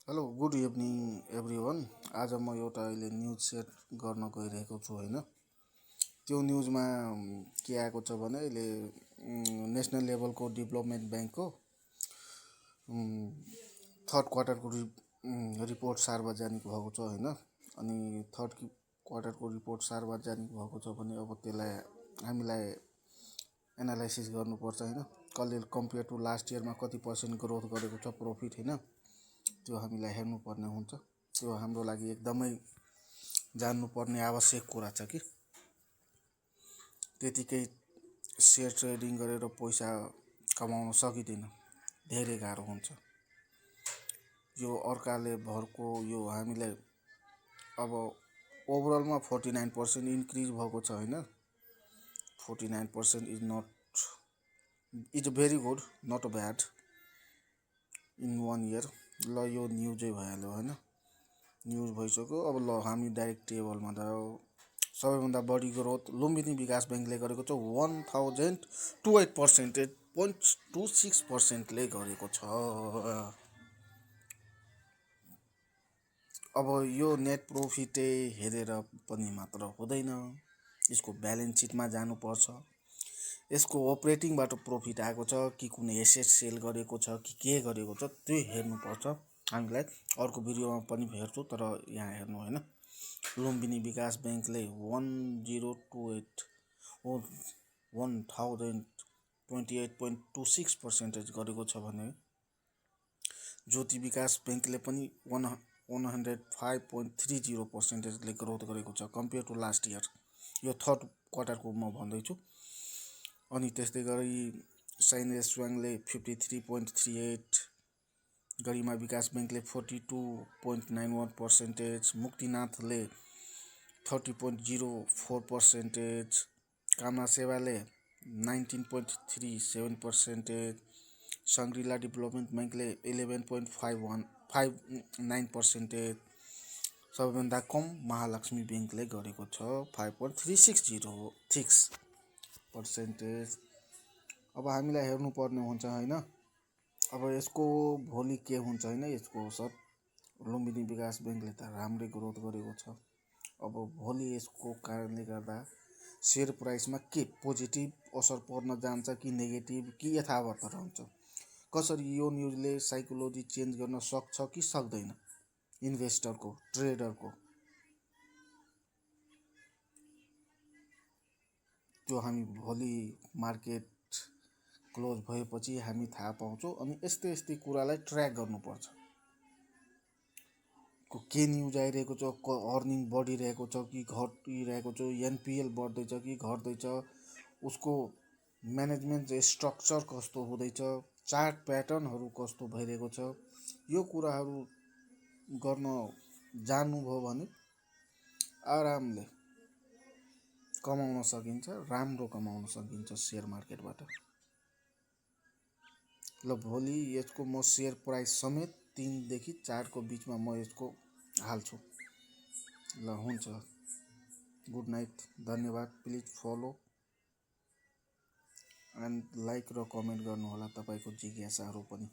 Hello good evening everyone. आज म एउटा अहिले न्युज सेयर गर्न गइरहेको छु होइन। त्यो न्युजमा के आएको छ भने अहिले नेसनल लेभलको डेभलपमेन्ट ब्याङ्कको थर्ड क्वार्टरको रिपोर्ट सार्वजनिक भएको छ होइन। अनि थर्ड क्वार्टरको रिपोर्ट सार्वजनिक भएको छ भने अब त्यसलाई हामीलाई एनालाइसिस गर्नुपर्छ होइन। कसले कम्पेयर टु लास्ट इयरमा कति % ग्रोथ गरेको छ प्रफिट होइन, त्यो हामीलाई हेर्नुपर्ने हुन्छ। त्यो हाम्रो लागि एकदमै जान्नुपर्ने आवश्यक कुरा छ कि त्यतिकै सेयर ट्रेडिङ गरेर पैसा कमाउन सकिँदैन, धेरै गाह्रो हुन्छ। यो अर्काले भरको यो हामीलाई अब ओभरअलमा 49% इन्क्रिज भएको छ होइन। 49% is very good, not bad in 1 year. ल यो न्युजै भइहाल्यो होइन, न्युज भइसक्यो। अब ल हामी डाइरेक्ट टेबलमा सबैभन्दा बढी ग्रोथ लुम्बिनी विकास ब्याङ्कले गरेको छ 1028.26%ले गरेको छ। अब यो नेट प्रफिटै हेरेर पनि मात्र हुँदैन, यसको ब्यालेन्स सिटमा जानुपर्छ। यसको अपरेटिङबाट प्रफिट आएको छ कि कुनै एसेट सेल गरेको छ कि के गरेको छ त्यो हेर्नुपर्छ। हामीलाई अर्को भिडियोमा पनि हेर्छु, तर यहाँ हेर्नु होइन। लुम्बिनी विकास ब्याङ्कले 1028.26% गरेको छ भने ज्योति विकास ब्याङ्कले पनि 105.30%ले ग्रोथ गरेको छ कम्पेयर टु लास्ट इयर। यो थर्ड क्वार्टरको म भन्दैछु। अनि त्यस्तै गरी साइनेस ब्याङ्कले 53.38, गरिमा विकास ब्याङ्कले 42.91%, मुक्तिनाथले 30.04%, कामना सेवाले 19.37%, सङ्ग्रिला डेभलपमेन्ट ब्याङ्कले 11.59%, सबैभन्दा कम महालक्ष्मी ब्याङ्कले गरेको छ 5.3606%। अब हामीलाई हेर्नुपर्ने हुन्छ होइन। अब यसको भोलि के हुन्छ होइन, यसको असर लुम्बिनी विकास ब्याङ्कले त राम्रै ग्रोथ गरेको छ। अब भोलि यसको कारणले गर्दा सेयर प्राइसमा के पोजिटिभ असर पर्न जान्छ कि नेगेटिभ कि यथावत रहन्छ, कसरी यो न्युजले साइकोलोजी चेन्ज गर्न सक्छ कि सक्दैन इन्भेस्टरको, ट्रेडरको, त्यो हामी भोलि मार्केट क्लोज भएपछि हामी थाहा पाउँछौँ। अनि यस्तै कुरालाई ट्र्याक गर्नुपर्छ। के न्युज आइरहेको छ, अर्निङ बढिरहेको छ कि घटिरहेको छ, एनपिएल बढ्दैछ कि घट्दैछ, उसको म्यानेजमेन्ट स्ट्रक्चर कस्तो हुँदैछ, चार्ट प्याटर्नहरू कस्तो भइरहेको छ, यो कुराहरू गर्न जान्नुभयो भने आरामले कमाउन सकिन्छ, राम्रो कमाउन सकिन्छ सेयर मार्केटबाट। ल भोलि यसको म सेयर प्राइस समेत 3 देखि 4 को बिचमा म यसको हाल्छु। ल हुन्छ, गुड नाइट, धन्यवाद। प्लिज फलो एन्ड लाइक र कमेन्ट गर्नुहोला तपाईँको जिज्ञासाहरू पनि।